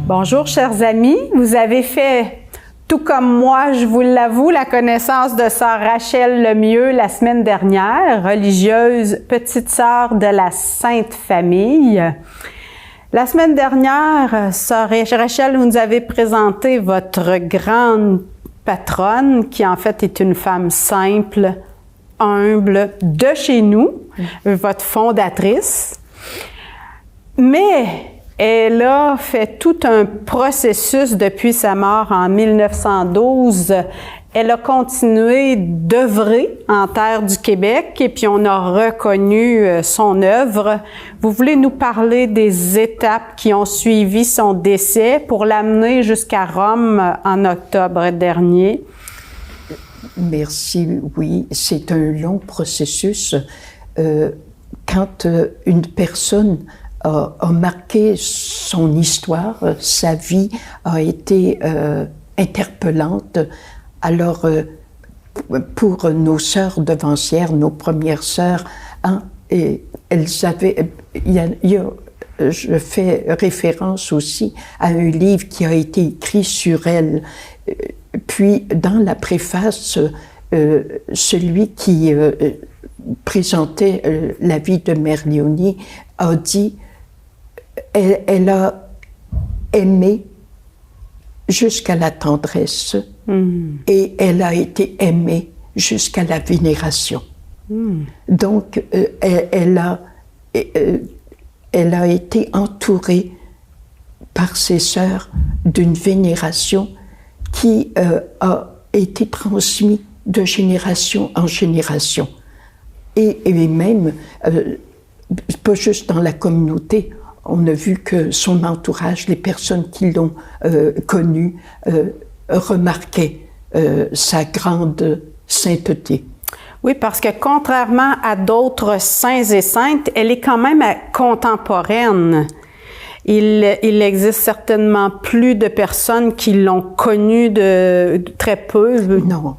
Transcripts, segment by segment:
Bonjour, chers amis. Vous avez fait, tout comme moi, je vous l'avoue, la connaissance de sœur Rachel Lemieux la semaine dernière, religieuse petite sœur de la Sainte Famille. La semaine dernière, sœur Rachel, vous nous avez présenté votre grande patronne, qui en fait est une femme simple, humble, de chez nous, votre fondatrice. Mais elle a fait tout un processus depuis sa mort en 1912. Elle a continué d'œuvrer en terre du Québec et puis on a reconnu son œuvre. Vous voulez nous parler des étapes qui ont suivi son décès pour l'amener jusqu'à Rome en octobre dernier? Merci, oui, c'est un long processus. Quand une personne a marqué son histoire, sa vie a été interpellante. Alors, pour nos sœurs devancières, nos premières sœurs, elles avaient, je fais référence aussi à un livre qui a été écrit sur elles. Puis, dans la préface, celui qui présentait la vie de Mère Léonie a dit elle a aimé jusqu'à la tendresse et elle a été aimée jusqu'à la vénération. Donc, elle a été entourée par ses sœurs d'une vénération qui a été transmise de génération en génération. Et même, pas juste dans la communauté, on a vu que son entourage, les personnes qui l'ont connu, remarquaient sa grande sainteté. Oui, parce que contrairement à d'autres saints et saintes, elle est quand même contemporaine. Il existe certainement plus de personnes qui l'ont connue de très peu. Non,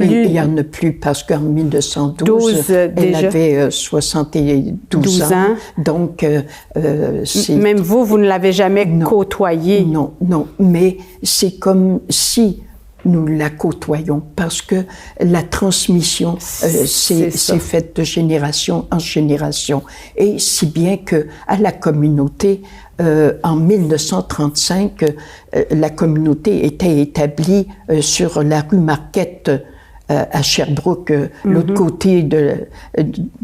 il n'y en a plus parce qu'en 1912, elle avait 72 ans. Donc, même vous ne l'avez jamais côtoyée. Non, mais c'est comme si nous la côtoyons parce que la transmission s'est faite de génération en génération. Et si bien que à la communauté, en 1935, la communauté était établie sur la rue Marquette à Sherbrooke, l'autre côté de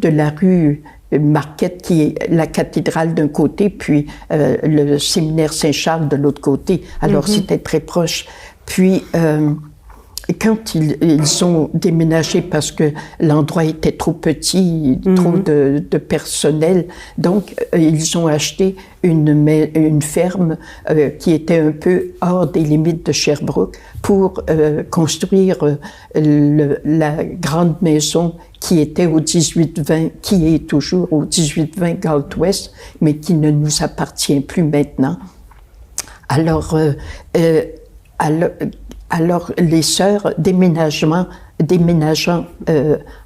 la rue Marquette, qui est la cathédrale d'un côté, puis le séminaire Saint-Charles de l'autre côté. Alors c'était très proche. Puis, quand ils ont déménagé parce que l'endroit était trop petit, trop de personnel, donc ils ont acheté une ferme qui était un peu hors des limites de Sherbrooke pour construire la grande maison qui était au 1820, qui est toujours au 1820 Galt-Ouest, mais qui ne nous appartient plus maintenant. Alors, les sœurs, déménageant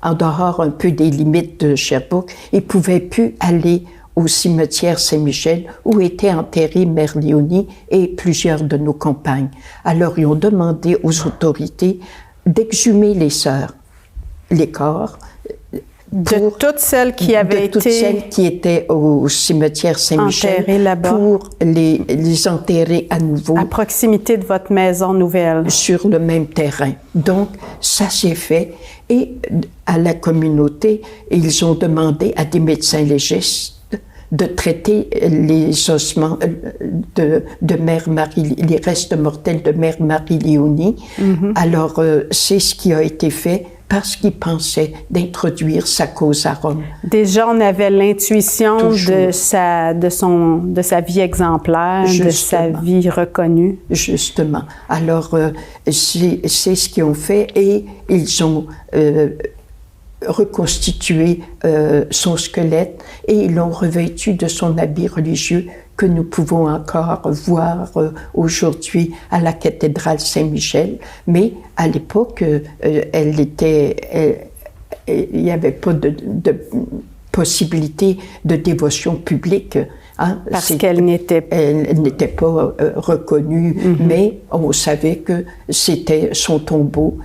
en dehors un peu des limites de Sherbrooke, ils ne pouvaient plus aller au cimetière Saint-Michel où était enterrée Mère Léonie et plusieurs de nos compagnes. Alors, ils ont demandé aux autorités d'exhumer les sœurs, les corps, de toutes celles qui avaient toutes celles qui étaient au cimetière Saint-Michel pour les enterrer à nouveau. À proximité de votre maison nouvelle. Sur le même terrain. Donc, ça s'est fait. Et à la communauté, ils ont demandé à des médecins légistes de traiter les ossements de Mère Marie, les restes mortels de Mère Marie Léonie. Alors, c'est ce qui a été fait parce qu'il pensait d'introduire sa cause à Rome. Déjà, on avait l'intuition de sa vie exemplaire, de sa vie reconnue. Justement. Alors, c'est ce qu'ils ont fait et ils ont reconstitué son squelette et ils l'ont revêtu de son habit religieux que nous pouvons encore voir aujourd'hui à la cathédrale Saint-Michel. Mais à l'époque, il n'y avait pas de possibilité de dévotion publique Hein? Parce qu'elle n'était pas reconnue, mais on savait que c'était son tombeau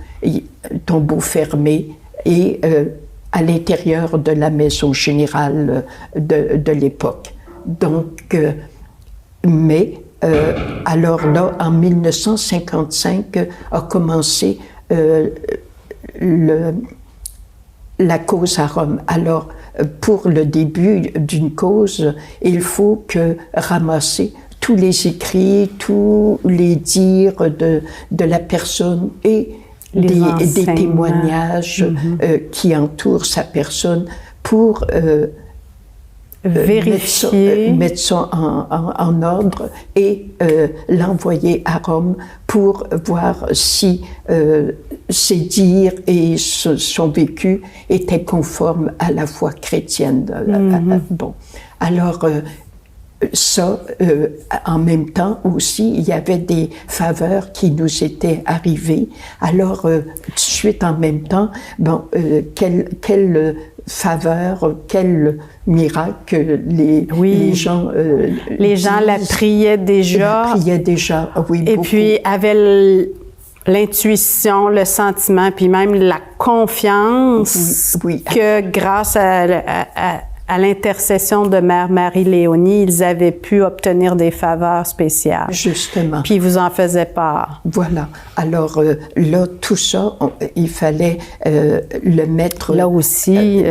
fermé et à l'intérieur de la maison générale de l'époque. Donc, alors là, en 1955, a commencé la cause à Rome. Alors, pour le début d'une cause, il faut ramasser tous les écrits, tous les dires de la personne et des témoignages qui entourent sa personne pour vérifier, mettre ça en ordre et l'envoyer à Rome pour voir si ses dires et son vécu étaient conformes à la foi chrétienne. Bon, alors ça, en même temps aussi, il y avait des faveurs qui nous étaient arrivées. Alors, tout de suite en même temps, bon, quelle faveur, quel miracle les gens... les gens la priaient déjà. Oui, et beaucoup. puis avaient l'intuition, le sentiment, puis même la confiance que grâce à l'intercession de Mère Marie-Léonie, ils avaient pu obtenir des faveurs spéciales. Justement. Puis ils vous en faisaient part. Voilà. Alors là, tout ça, il fallait le mettre... Là aussi,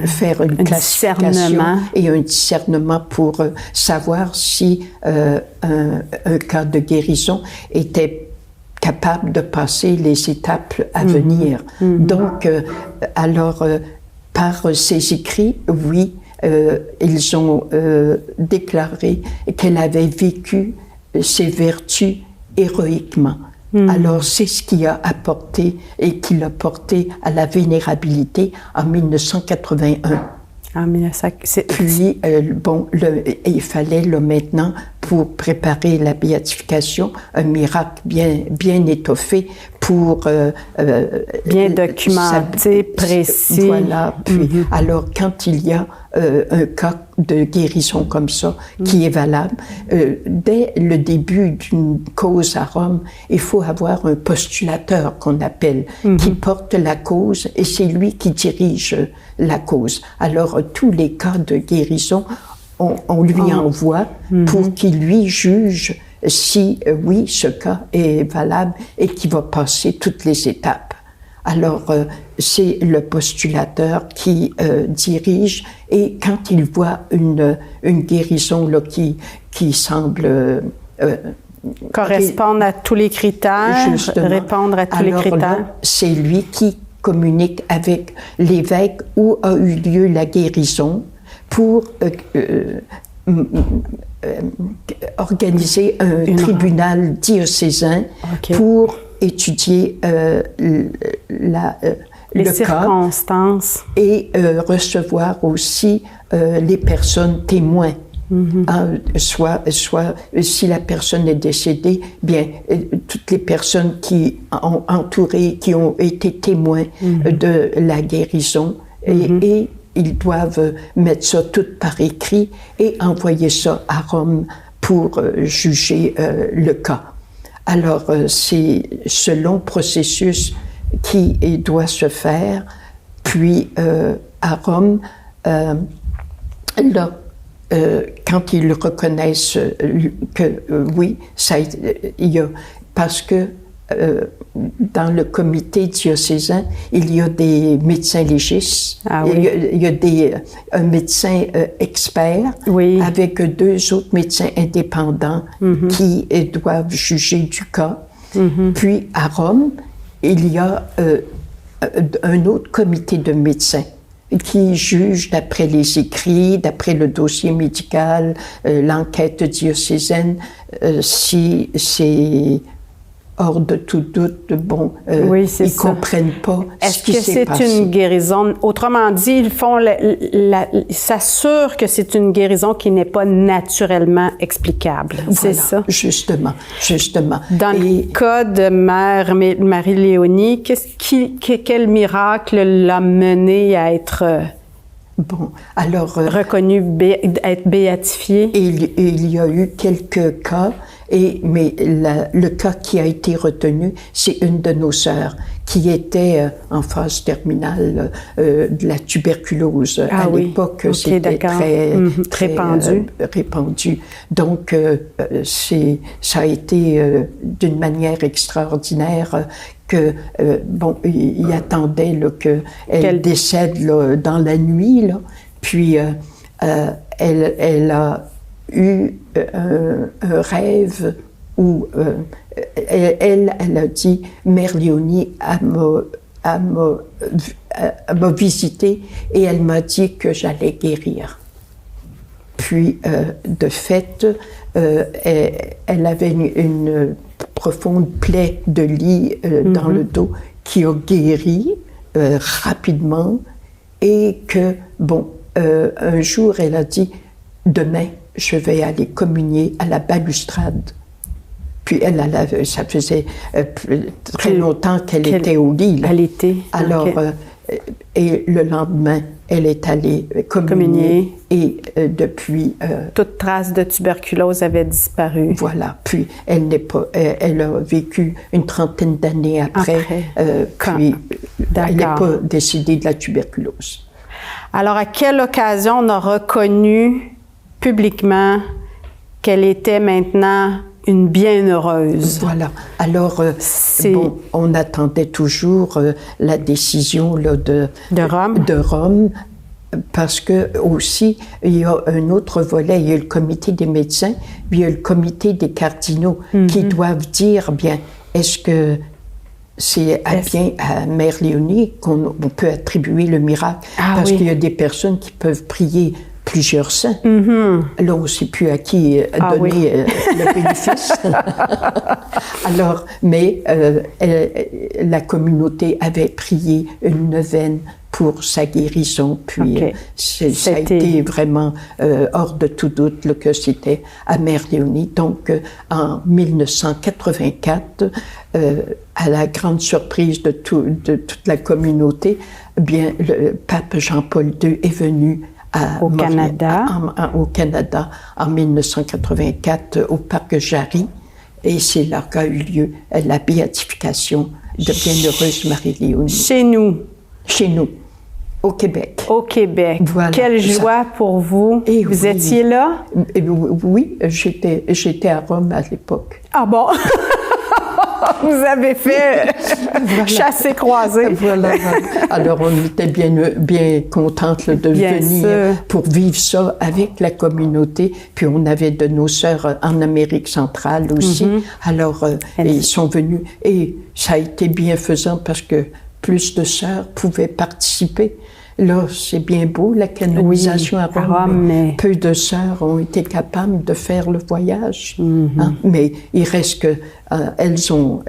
faire une classification discernement. Et un discernement pour savoir si un cas de guérison était capable de passer les étapes à venir. Donc, alors... par ces écrits, oui, ils ont déclaré qu'elle avait vécu ses vertus héroïquement. Alors, c'est ce qui a apporté et qui l'a porté à la vénérabilité en 1981. Puis, il fallait maintenant, pour préparer la béatification, un miracle bien étoffé pour... bien documenté, précis. Voilà. Puis, alors, quand il y a un cas de guérison comme ça, qui est valable, dès le début d'une cause à Rome, il faut avoir un postulateur qu'on appelle, qui porte la cause, et c'est lui qui dirige la cause. Alors, tous les cas de guérison, on lui envoie pour qu'il lui juge si, oui, ce cas est valable et qu'il va passer toutes les étapes. Alors, c'est le postulateur qui dirige, et quand il voit une guérison là, qui semble... correspondre à tous les critères, répondre à tous les critères. C'est lui qui communique avec l'évêque où a eu lieu la guérison pour organiser un tribunal diocésain pour étudier les le circonstances cas et recevoir aussi les personnes témoins. Soit si la personne est décédée, bien toutes les personnes qui ont entouré, qui ont été témoins de la guérison, et ils doivent mettre ça tout par écrit et envoyer ça à Rome pour juger le cas. Alors c'est ce long processus qui doit se faire, puis à Rome, là, quand ils reconnaissent que oui, il y a, parce que dans le comité diocésain, il y a des médecins légistes, il y a un médecin expert avec 2 autres médecins indépendants qui doivent juger du cas. Puis à Rome, il y a un autre comité de médecins qui juge d'après les écrits, d'après le dossier médical, l'enquête diocésaine, si c'est hors de tout doute, bon, ils comprennent pas ce qui s'est passé. Est-ce que c'est une guérison? Autrement dit, ils font ils s'assurent que c'est une guérison qui n'est pas naturellement explicable. Voilà, c'est ça? Justement. Dans le cas de Mère Marie-Léonie, quel miracle l'a menée à être Bon, alors... reconnu être béatifié. Il y a eu quelques cas, mais le cas qui a été retenu, c'est une de nos sœurs qui était en phase terminale de la tuberculose. À l'époque, c'était très répandu. Donc, ça a été d'une manière extraordinaire que, il attendait qu'elle décède dans la nuit, là. Puis, elle a eu un rêve où elle a dit, Mère Léonie m'a visité et elle m'a dit que j'allais guérir. Puis, de fait, elle avait une profonde plaie de lit dans le dos qui a guéri rapidement et que, un jour, elle a dit, demain, je vais aller communier à la balustrade. Puis ça faisait très longtemps qu'elle était au lit. Là. Elle était. Alors, et le lendemain, elle est allée communier. Et depuis... toute trace de tuberculose avait disparu. Voilà. Puis, elle a vécu une trentaine d'années après. Puis, elle n'est pas décédée de la tuberculose. Alors, à quelle occasion on a reconnu publiquement qu'elle était maintenant une bienheureuse? Voilà. Alors, on attendait toujours la décision là, de Rome, parce que aussi, il y a un autre volet, il y a le comité des médecins, puis il y a le comité des cardinaux qui doivent dire, bien, est-ce que c'est bien à Mère Léonie qu'on peut attribuer le miracle? Parce qu'il y a des personnes qui peuvent prier plusieurs saints. Là, on ne sait plus à qui donner le bénéfice. Alors, mais la communauté avait prié une neuvaine pour sa guérison. Puis, ça a été vraiment hors de tout doute là, que c'était à Mère Léonie. Donc, en 1984, à la grande surprise de toute la communauté, bien, le pape Jean-Paul II est venu au Canada en 1984 au parc Jarry, et c'est là qu'a eu lieu la béatification de Bienheureuse Marie-Léonie. Chez nous, au Québec. Au Québec. Voilà, quelle joie pour vous. Et vous étiez là? Oui, j'étais à Rome à l'époque. Ah bon? Vous avez fait chasser-croiser. Voilà. Alors, on était bien contentes de venir pour vivre ça avec la communauté. Puis, on avait de nos sœurs en Amérique centrale aussi. Alors, ils sont venus. Et ça a été bienfaisant parce que plus de sœurs pouvaient participer. Là, c'est bien beau, la canonisation à Rome, mais peu de sœurs ont été capables de faire le voyage. Mais il reste que elles ont...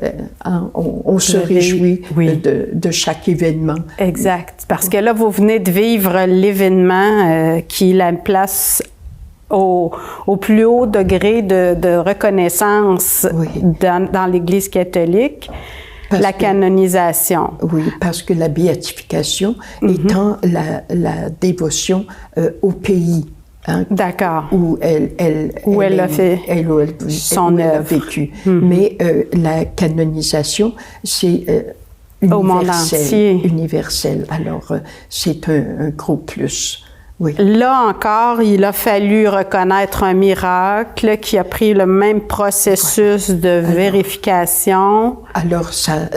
on se réjouit de chaque événement. Exact. Parce que là, vous venez de vivre l'événement qui la place au plus haut degré de reconnaissance dans l'Église catholique. La canonisation. Oui, parce que la béatification étant la dévotion au pays. Hein, d'accord. Où elle a fait son œuvre. Elle a vécu. Mais la canonisation, c'est au monde entier. Universel. Alors, c'est un gros plus. Oui. Là encore, il a fallu reconnaître un miracle qui a pris le même processus de vérification. Alors, ça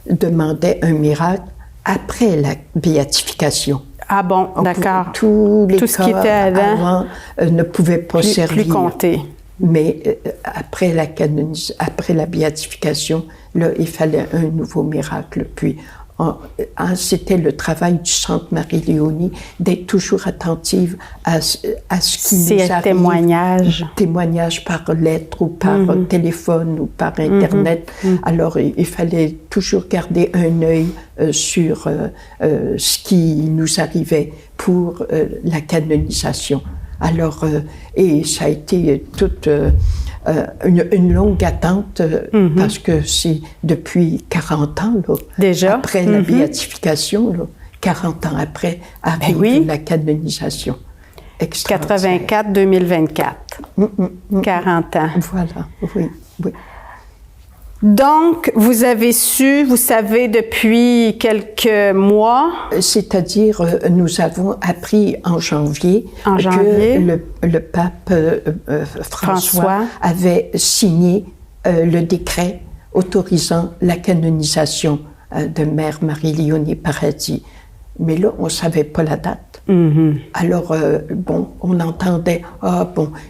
demandait un miracle après la béatification. Ah bon, d'accord. Tout ce qui était avant ne pouvait pas servir. Plus compter. Mais après la béatification, là, il fallait un nouveau miracle. Puis, c'était le travail du Centre Marie-Léonie d'être toujours attentive à ce qui nous arrive. Témoignages par lettre ou par téléphone ou par Internet. Alors, il fallait toujours garder un œil sur ce qui nous arrivait pour la canonisation. Alors, et ça a été toute une longue attente parce que c'est depuis 40 ans, là, déjà? Après la béatification, là, 40 ans après, arrive la canonisation. 84-2024. 40 ans. Voilà, oui. Donc, vous savez depuis quelques mois. C'est-à-dire, nous avons appris en janvier que le pape François avait signé le décret autorisant la canonisation de Mère Marie-Léonie Paradis. Mais là, on ne savait pas la date. Alors, on entendait,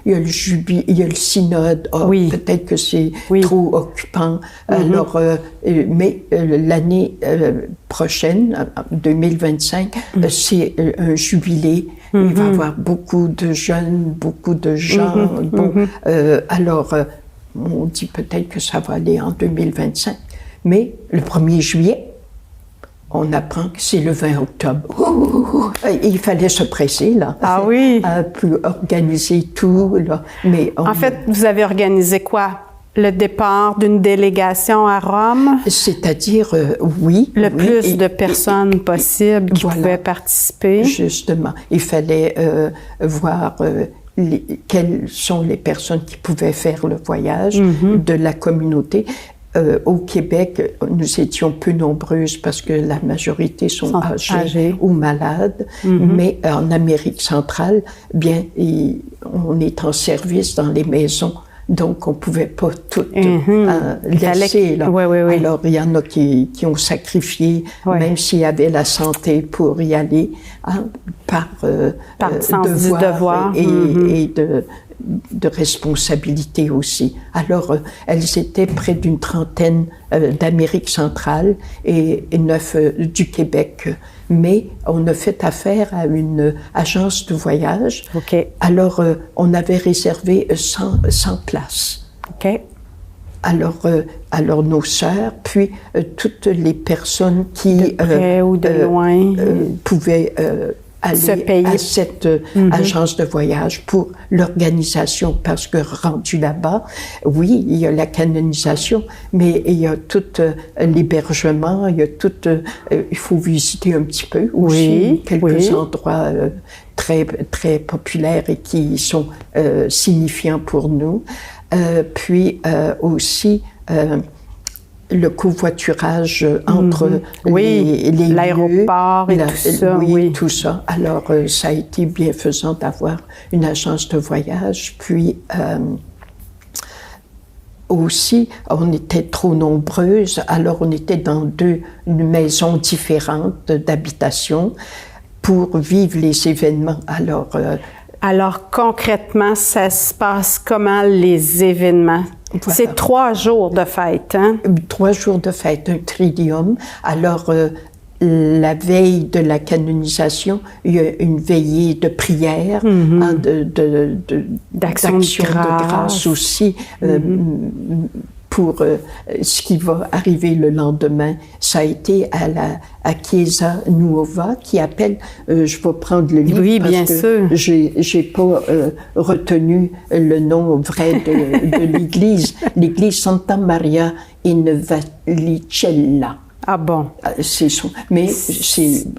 il y a le synode, peut-être que c'est trop occupant. Alors, mais l'année prochaine, 2025, c'est un jubilé. Il va y avoir beaucoup de jeunes, beaucoup de gens. Alors, on dit peut-être que ça va aller en 2025. Mais le 1er juillet, on apprend que c'est le 20 octobre. Il fallait se presser, là. Ah oui? Pour organiser tout, là. Mais en fait, vous avez organisé quoi? Le départ d'une délégation à Rome? C'est-à-dire, oui. Le plus de personnes possible qui pouvaient participer? Justement. Il fallait voir quelles sont les personnes qui pouvaient faire le voyage de la communauté. Au Québec, nous étions peu nombreuses parce que la majorité sont âgées ou malades, mais en Amérique centrale, bien, on est en service dans les maisons, donc on ne pouvait pas toutes laisser. Là. Alors, il y en a qui ont sacrifié, même s'ils avaient la santé pour y aller, par sens du devoir et de responsabilité aussi. Alors, elles étaient près d'une trentaine d'Amérique centrale et 9 du Québec. Mais on a fait affaire à une agence de voyage. Alors, on avait réservé 100 places. Alors nos sœurs, puis toutes les personnes qui de près ou de loin pouvaient aller à cette agence de voyage pour l'organisation, parce que rendu là-bas, oui, il y a la canonisation, mais il y a tout l'hébergement, il y a tout, il faut visiter un petit peu aussi, quelques endroits très, très populaires et qui sont signifiants pour nous. Puis aussi le covoiturage entre les l'aéroport et tout ça. Tout ça. Alors, ça a été bienfaisant d'avoir une agence de voyage. Puis, aussi, on était trop nombreuses, alors on était dans 2 maisons différentes d'habitation pour vivre les événements. Alors, concrètement, ça se passe comment, les événements? Voilà. C'est 3 jours de fête, hein? 3 jours de fête, un tridium. Alors, la veille de la canonisation, il y a une veillée de prière, d'action de grâce aussi, pour ce qui va arriver le lendemain. Ça a été à Chiesa Nuova, qui appelle, je vais prendre le livre parce que j'ai pas retenu le nom vrai de l'église, l'église Santa Maria in Vallicella. Ah bon? Mais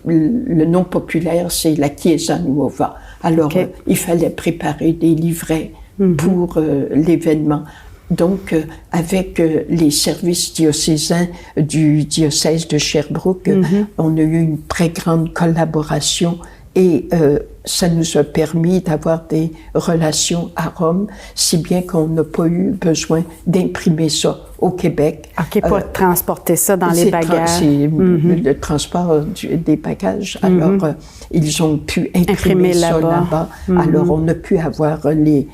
le nom populaire, c'est la Chiesa Nuova. Alors, il fallait préparer des livrets pour l'événement. Donc, avec les services diocésains du diocèse de Sherbrooke, on a eu une très grande collaboration et ça nous a permis d'avoir des relations à Rome, si bien qu'on n'a pas eu besoin d'imprimer ça au Québec. Pas transporter ça dans les bagages. C'est le transport des bagages. Alors, ils ont pu imprimer ça là-bas. Alors, on a pu avoir les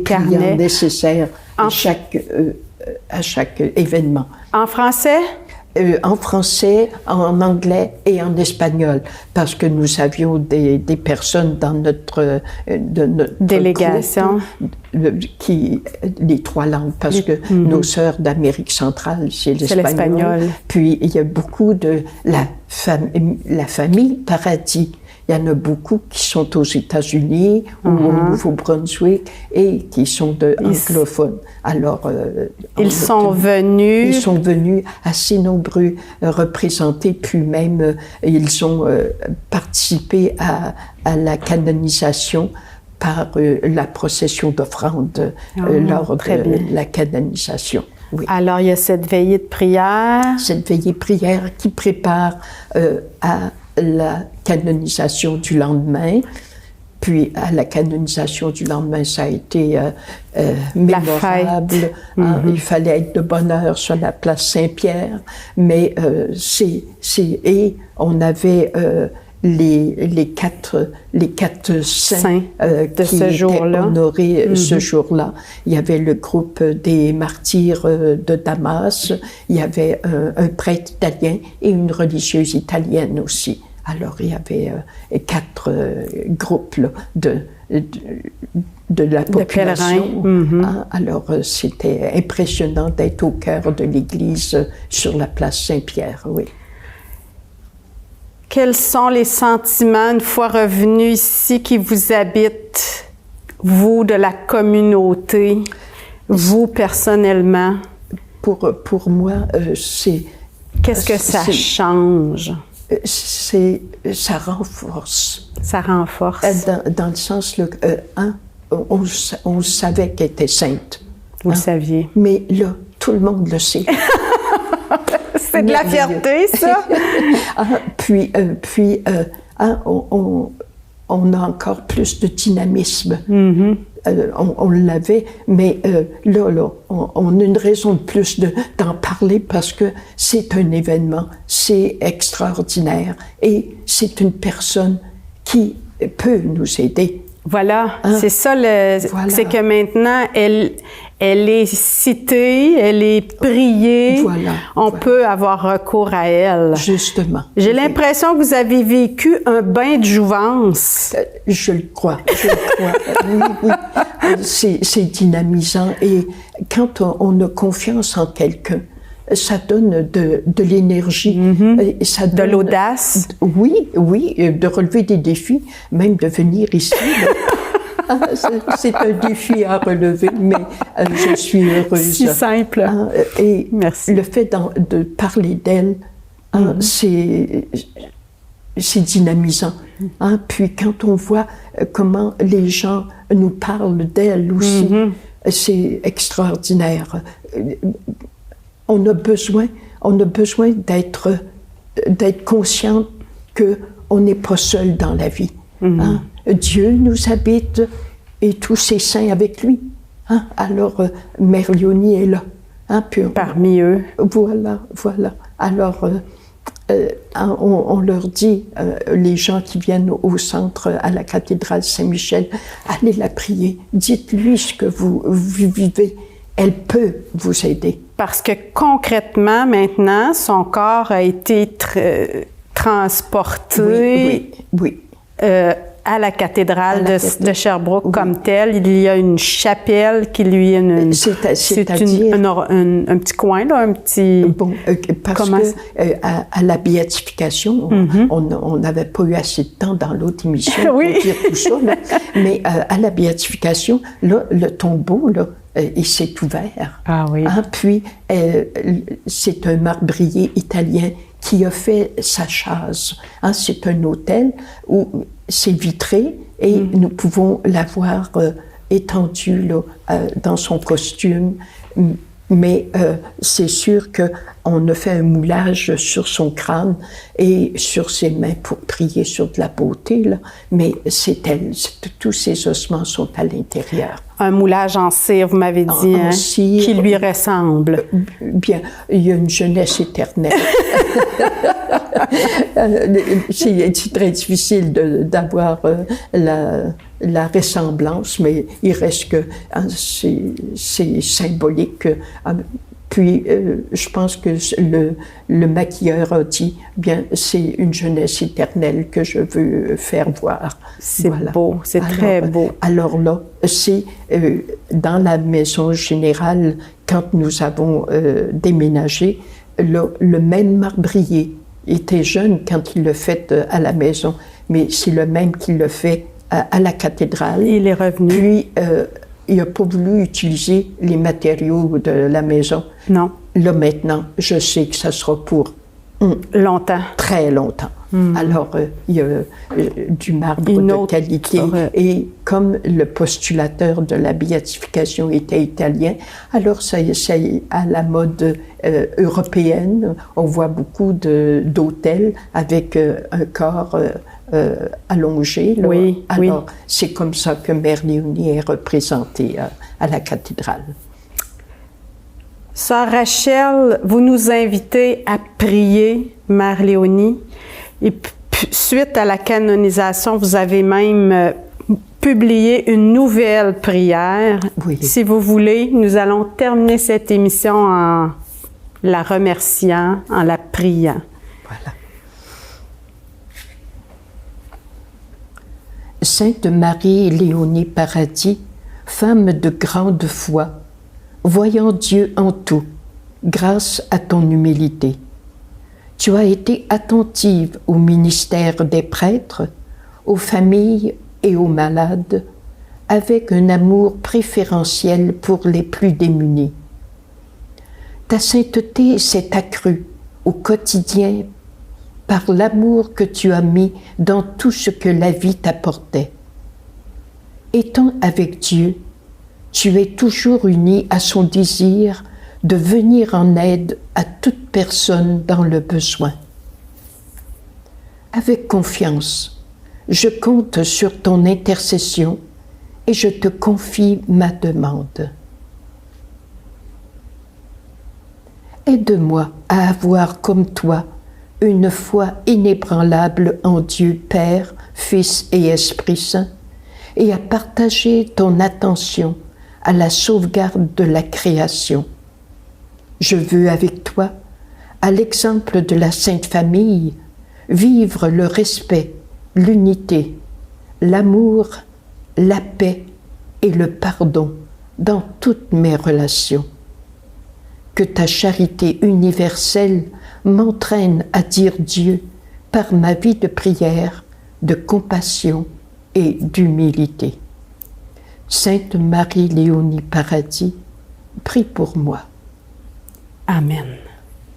clients nécessaires à chaque événement. En français? En français, en anglais et en espagnol, parce que nous avions des personnes dans notre délégation qui les 3 langues, parce que nos sœurs d'Amérique centrale, c'est l'espagnol. Puis il y a beaucoup de la famille Paradis il y en a beaucoup qui sont aux États-Unis ou au Nouveau-Brunswick et qui sont anglophones. Alors, ils sont venus assez nombreux représenter, puis même ils ont participé à la canonisation par la procession d'offrande lors de la canonisation. Oui. Alors, il y a cette veillée de prière. Cette veillée de prière qui prépare à la canonisation du lendemain. Puis, à la canonisation du lendemain, ça a été mémorable. Il fallait être de bonne heure sur la place Saint-Pierre. Mais et on avait les quatre saints de qui ce jour-là. étaient honorés ce jour-là. Il y avait le groupe des martyrs de Damas, il y avait un prêtre italien et une religieuse italienne aussi. Alors, il y avait 4 groupes là, de la population. Alors, c'était impressionnant d'être au cœur de l'église sur la place Saint-Pierre, oui. Quels sont les sentiments, une fois revenus ici, qui vous habitent, vous, de la communauté, vous, personnellement? Pour moi, c'est... Qu'est-ce que ça change? Ça renforce. Ça renforce. Dans le sens, on savait qu'elle était sainte. Vous le saviez. Mais là, tout le monde le sait. C'est de la fierté, ça. On a encore plus de dynamisme. On l'avait, mais là, on a une raison de plus d'en parler parce que c'est un événement, c'est extraordinaire et c'est une personne qui peut nous aider. Voilà, c'est ça, c'est que maintenant, elle est citée, elle est priée, on peut avoir recours à elle. Justement. J'ai l'impression que vous avez vécu un bain de jouvence. Je le crois. Oui. C'est dynamisant et quand on a confiance en quelqu'un, ça donne de l'énergie. Ça donne, de l'audace. Oui, de relever des défis, même de venir ici. C'est un défi à relever, mais je suis heureuse. Si simple. Et merci. Le fait de parler d'elle, c'est dynamisant. Puis quand on voit comment les gens nous parlent d'elle aussi, c'est extraordinaire. On a besoin d'être conscient qu'on n'est pas seul dans la vie. Dieu nous habite et tous ses saints avec lui. Alors, Mère Léonie est là. Parmi eux. Voilà. Alors, on leur dit, les gens qui viennent au centre, à la cathédrale Saint-Michel, allez la prier, dites-lui ce que vous vivez. Elle peut vous aider. Parce que concrètement, maintenant, son corps a été transporté à la cathédrale de Sherbrooke comme telle. Il y a une chapelle qui lui est un petit coin, là, un petit... Parce que à la béatification, on n'avait pas eu assez de temps dans l'autre émission pour dire tout ça, là, mais à la béatification, là, le tombeau, là, il s'est ouvert. Ah oui. Puis, c'est un marbrier italien qui a fait sa chasse. C'est un hôtel où c'est vitré et nous pouvons la voir étendue là, dans son costume. Mais c'est sûr qu'on a fait un moulage sur son crâne et sur ses mains pour prier sur de la beauté, là. Mais c'est elle, tous ses ossements sont à l'intérieur. Un moulage en cire, vous m'avez dit, en cire, qui lui ressemble. Bien, il y a une jeunesse éternelle. C'est très difficile d'avoir la ressemblance, mais il reste que c'est symbolique. Puis, je pense que le maquilleur a dit, bien, c'est une jeunesse éternelle que je veux faire voir. C'est beau, c'est très beau. Alors là, c'est dans la maison générale, quand nous avons déménagé, le même marbrier était jeune quand il l'a fait à la maison, mais c'est le même qui le fait à la cathédrale. Il est revenu. Puis, il n'a pas voulu utiliser les matériaux de la maison. Non. Là, maintenant, je sais que ça sera pour longtemps. Très longtemps. Alors, il y a du marbre de qualité. Et comme le postulateur de la béatification était italien, alors ça à la mode européenne. On voit beaucoup d'hôtels avec un corps allongé. Là. Oui, alors, c'est comme ça que Mère Léonie est représentée à la cathédrale. Sœur Rachel, vous nous invitez à prier Mère Léonie. Et suite à la canonisation, vous avez même publié une nouvelle prière. Oui. Si vous voulez, nous allons terminer cette émission en la remerciant, en la priant. Voilà. Sainte Marie Léonie Paradis, femme de grande foi, voyant Dieu en tout, grâce à ton humilité. Tu as été attentive au ministère des prêtres, aux familles et aux malades, avec un amour préférentiel pour les plus démunis. Ta sainteté s'est accrue au quotidien par l'amour que tu as mis dans tout ce que la vie t'apportait. Étant avec Dieu, tu es toujours uni à son désir de venir en aide à toute personne dans le besoin. Avec confiance, je compte sur ton intercession et je te confie ma demande. Aide-moi à avoir comme toi une foi inébranlable en Dieu Père, Fils et Esprit Saint, et à partager ton attention à la sauvegarde de la création. Je veux avec toi, à l'exemple de la Sainte Famille, vivre le respect, l'unité, l'amour, la paix et le pardon dans toutes mes relations. Que ta charité universelle m'entraîne à dire Dieu par ma vie de prière, de compassion et d'humilité. Sainte Marie Léonie Paradis, prie pour moi. Amen.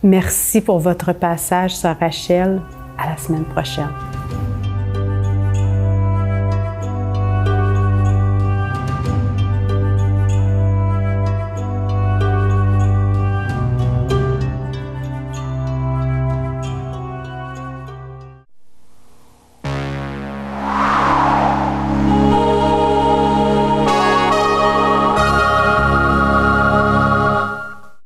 Merci pour votre passage, Sœur Rachel. À la semaine prochaine.